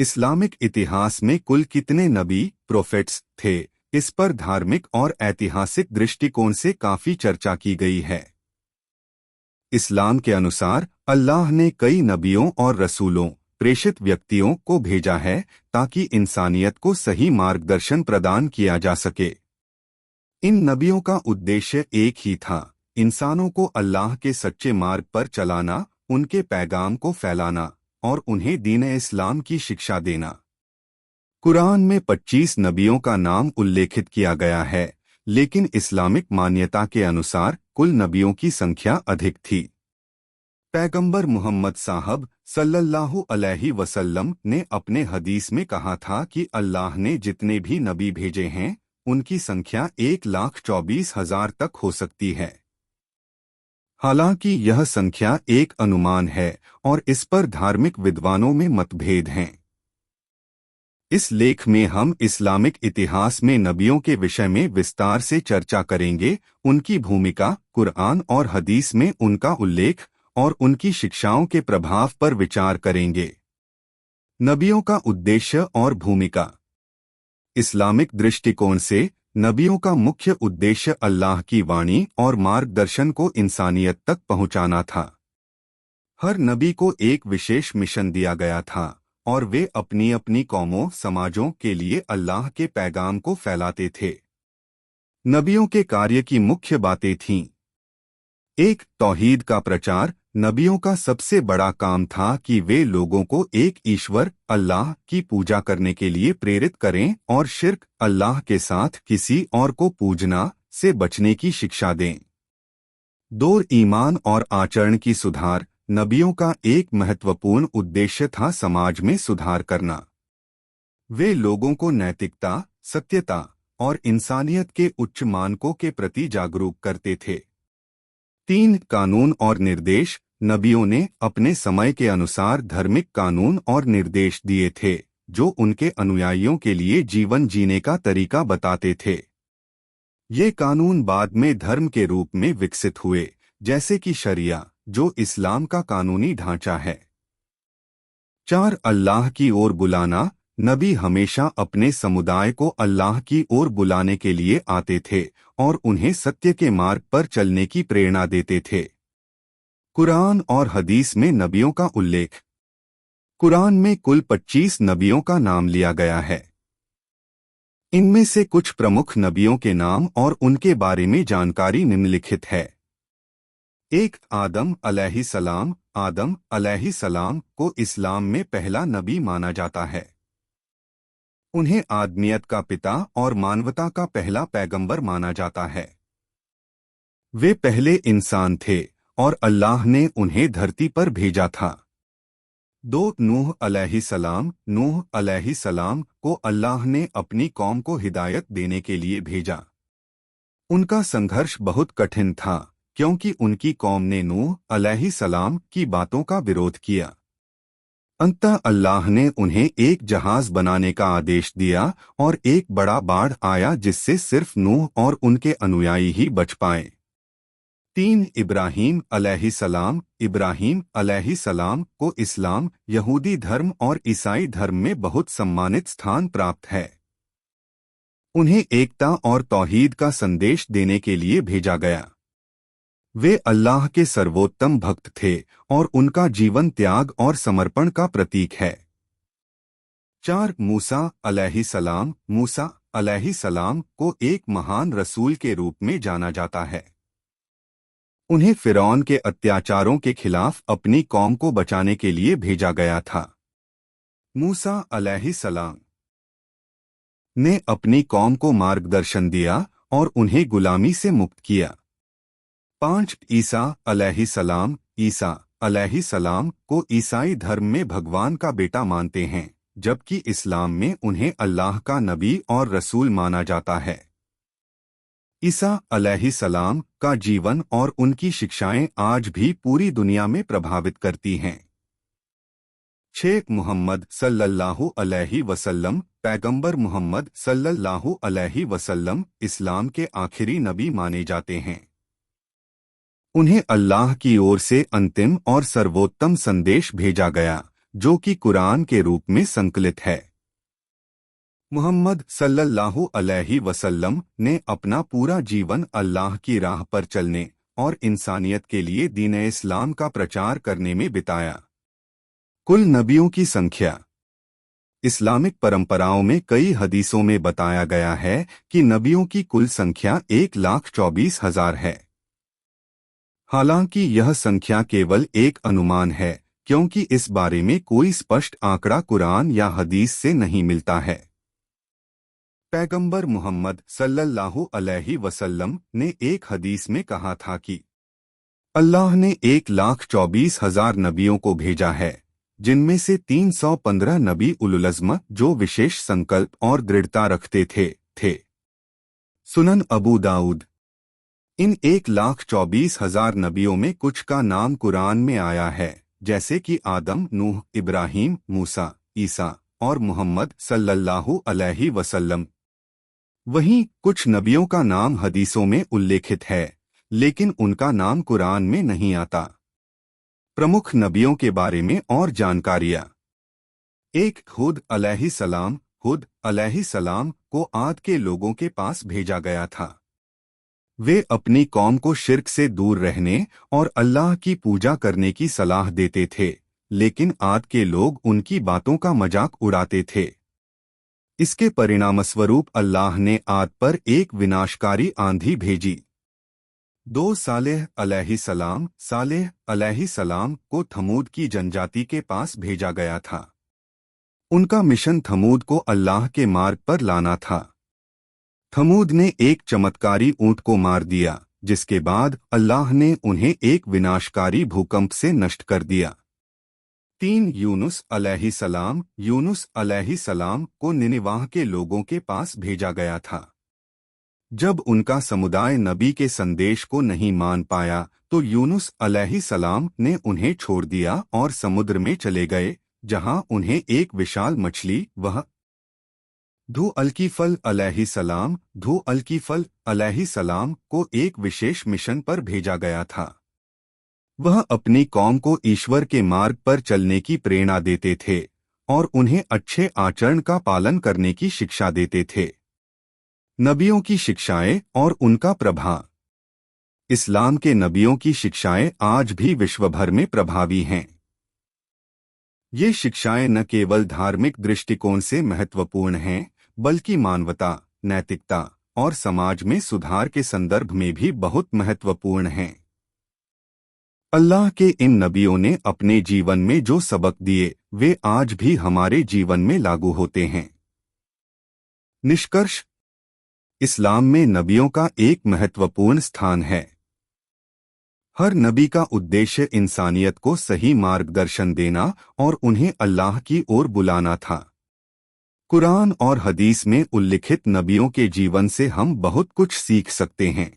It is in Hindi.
इस्लामिक इतिहास में कुल कितने नबी प्रोफेट्स थे? इस पर धार्मिक और ऐतिहासिक दृष्टिकोण से काफी चर्चा की गई है। इस्लाम के अनुसार अल्लाह ने कई नबियों और रसूलों, प्रेषित व्यक्तियों को भेजा है ताकि इंसानियत को सही मार्गदर्शन प्रदान किया जा सके। इन नबियों का उद्देश्य एक ही था, इंसानों को अल्लाह के सच्चे मार्ग पर चलाना, उनके पैगाम को फैलाना और उन्हें दीन इस्लाम की शिक्षा देना। कुरान में 25 नबियों का नाम उल्लेखित किया गया है, लेकिन इस्लामिक मान्यता के अनुसार कुल नबियों की संख्या अधिक थी। पैगंबर मोहम्मद साहब सल्लल्लाहु अलैहि वसल्लम ने अपने हदीस में कहा था कि अल्लाह ने जितने भी नबी भेजे हैं उनकी संख्या 1,24,000 तक हो सकती है। हालांकि यह संख्या एक अनुमान है और इस पर धार्मिक विद्वानों में मतभेद हैं। इस लेख में हम इस्लामिक इतिहास में नबियों के विषय में विस्तार से चर्चा करेंगे, उनकी भूमिका, कुरान और हदीस में उनका उल्लेख और उनकी शिक्षाओं के प्रभाव पर विचार करेंगे। नबियों का उद्देश्य और भूमिका। इस्लामिक दृष्टिकोण से नबियों का मुख्य उद्देश्य अल्लाह की वाणी और मार्गदर्शन को इंसानियत तक पहुंचाना था। हर नबी को एक विशेष मिशन दिया गया था और वे अपनी अपनी कौमों, समाजों के लिए अल्लाह के पैगाम को फैलाते थे। नबियों के कार्य की मुख्य बातें थीं। 1. तौहीद का प्रचार। नबियों का सबसे बड़ा काम था कि वे लोगों को एक ईश्वर अल्लाह की पूजा करने के लिए प्रेरित करें और शिर्क, अल्लाह के साथ किसी और को पूजना से बचने की शिक्षा दें। 2. ईमान और आचरण की सुधार। नबियों का एक महत्वपूर्ण उद्देश्य था समाज में सुधार करना। वे लोगों को नैतिकता, सत्यता और इंसानियत के उच्च मानकों के प्रति जागरूक करते थे। 3. कानून और निर्देश। नबियों ने अपने समय के अनुसार धार्मिक कानून और निर्देश दिए थे जो उनके अनुयायियों के लिए जीवन जीने का तरीका बताते थे। ये कानून बाद में धर्म के रूप में विकसित हुए, जैसे कि शरिया, जो इस्लाम का कानूनी ढांचा है। 4. अल्लाह की ओर बुलाना। नबी हमेशा अपने समुदाय को अल्लाह की ओर बुलाने के लिए आते थे और उन्हें सत्य के मार्ग पर चलने की प्रेरणा देते थे। कुरान और हदीस में नबियों का उल्लेख। कुरान में कुल 25 नबियों का नाम लिया गया है। इनमें से कुछ प्रमुख नबियों के नाम और उनके बारे में जानकारी निम्नलिखित है। 1. आदम अलैहिस्सलाम। आदम अलैहिस्सलाम को इस्लाम में पहला नबी माना जाता है। उन्हें आदमियत का पिता और मानवता का पहला पैगंबर माना जाता है। वे पहले इंसान थे और अल्लाह ने उन्हें धरती पर भेजा था। 2. नूह अलैहिस्सलाम। नूह अलैहिस्सलाम को अल्लाह ने अपनी कौम को हिदायत देने के लिए भेजा। उनका संघर्ष बहुत कठिन था क्योंकि उनकी कौम ने नूह अलैहिस्सलाम की बातों का विरोध किया। अंततः अल्लाह ने उन्हें एक जहाज बनाने का आदेश दिया और एक बड़ा बाढ़ आया जिससे सिर्फ नूह और उनके अनुयायी ही बच पाए। 3. इब्राहीम अलैहिस्सलाम। इब्राहीम अलैहिस्सलाम को इस्लाम, यहूदी धर्म और ईसाई धर्म में बहुत सम्मानित स्थान प्राप्त है। उन्हें एकता और तौहीद का संदेश देने के लिए भेजा गया। वे अल्लाह के सर्वोत्तम भक्त थे और उनका जीवन त्याग और समर्पण का प्रतीक है। 4. मूसा अलैहिस्सलाम। मूसा अलैहिस्सलाम को एक महान रसूल के रूप में जाना जाता है। उन्हें फिरौन के अत्याचारों के खिलाफ अपनी कौम को बचाने के लिए भेजा गया था। मूसा अलैहिस्सलाम ने अपनी कौम को मार्गदर्शन दिया और उन्हें गुलामी से मुक्त किया। 5. ईसा अलैहिस्सलाम। ईसा अलैहिस्सलाम को ईसाई धर्म में भगवान का बेटा मानते हैं, जबकि इस्लाम में उन्हें अल्लाह का नबी और रसूल माना जाता है। ईसा अलैहिस्सलाम का जीवन और उनकी शिक्षाएं आज भी पूरी दुनिया में प्रभावित करती हैं। 6. मुहम्मद सल्लल्लाहु अलैहि वसल्लम। पैगंबर मुहम्मद सल्लल्लाहु अलैहि वसल्लम इस्लाम के आखिरी नबी माने जाते हैं। उन्हें अल्लाह की ओर से अंतिम और सर्वोत्तम संदेश भेजा गया जो कि कुरान के रूप में संकलित है। मोहम्मद सल्लल्लाहु अलैहि वसल्लम ने अपना पूरा जीवन अल्लाह की राह पर चलने और इंसानियत के लिए दीन इस्लाम का प्रचार करने में बिताया। कुल नबियों की संख्या। इस्लामिक परंपराओं में कई हदीसों में बताया गया है कि नबियों की कुल संख्या 1,24,000 है। हालांकि यह संख्या केवल एक अनुमान है, क्योंकि इस बारे में कोई स्पष्ट आंकड़ा कुरान या हदीस से नहीं मिलता है। पैगंबर मोहम्मद सल्लल्लाहु अलैहि वसल्लम ने एक हदीस में कहा था कि अल्लाह ने 1,24,000 नबियों को भेजा है, जिनमें से 315 नबी उलुल अज़्म जो विशेष संकल्प और दृढ़ता रखते थे। सुनन अबू दाऊद। इन 1,24,000 नबियों में कुछ का नाम कुरान में आया है, जैसे कि आदम, नूह, इब्राहीम, मूसा, ईसा और मोहम्मद सल्लल्लाहु अलैहि वसल्लम। वहीं कुछ नबियों का नाम हदीसों में उल्लेखित है, लेकिन उनका नाम कुरान में नहीं आता। प्रमुख नबियों के बारे में और जानकारियाँ। 1. हुद अलैहिस्सलाम। हुद अलैहिस्सलाम को आद के लोगों के पास भेजा गया था। वे अपनी कौम को शिर्क से दूर रहने और अल्लाह की पूजा करने की सलाह देते थे, लेकिन आद के लोग उनकी बातों का मजाक उड़ाते थे। इसके परिणामस्वरूप अल्लाह ने आद पर एक विनाशकारी आंधी भेजी। 2. सालेह अलैहिस्सलाम को थमूद की जनजाति के पास भेजा गया था। उनका मिशन थमूद को अल्लाह के मार्ग पर लाना था। थमूद ने एक चमत्कारी ऊंट को मार दिया, जिसके बाद अल्लाह ने उन्हें एक विनाशकारी भूकंप से नष्ट कर दिया। 3. यूनुस अलैहिस्सलाम को निनिवाह के लोगों के पास भेजा गया था। जब उनका समुदाय नबी के संदेश को नहीं मान पाया तो यूनुस अलैहिस्सलाम ने उन्हें छोड़ दिया और समुद्र में चले गए, जहां उन्हें एक विशाल मछली वह धू अलकीफल अलैहिस्सलाम को एक विशेष मिशन पर भेजा गया था। वह अपनी कौम को ईश्वर के मार्ग पर चलने की प्रेरणा देते थे और उन्हें अच्छे आचरण का पालन करने की शिक्षा देते थे। नबियों की शिक्षाएं और उनका प्रभाव। इस्लाम के नबियों की शिक्षाएं आज भी विश्व भर में प्रभावी हैं। ये शिक्षाएं न केवल धार्मिक दृष्टिकोण से महत्वपूर्ण हैं, बल्कि मानवता, नैतिकता और समाज में सुधार के संदर्भ में भी बहुत महत्वपूर्ण हैं। अल्लाह के इन नबियों ने अपने जीवन में जो सबक दिए, वे आज भी हमारे जीवन में लागू होते हैं। निष्कर्ष। इस्लाम में नबियों का एक महत्वपूर्ण स्थान है। हर नबी का उद्देश्य इंसानियत को सही मार्गदर्शन देना और उन्हें अल्लाह की ओर बुलाना था। कुरान और हदीस में उल्लिखित नबियों के जीवन से हम बहुत कुछ सीख सकते हैं।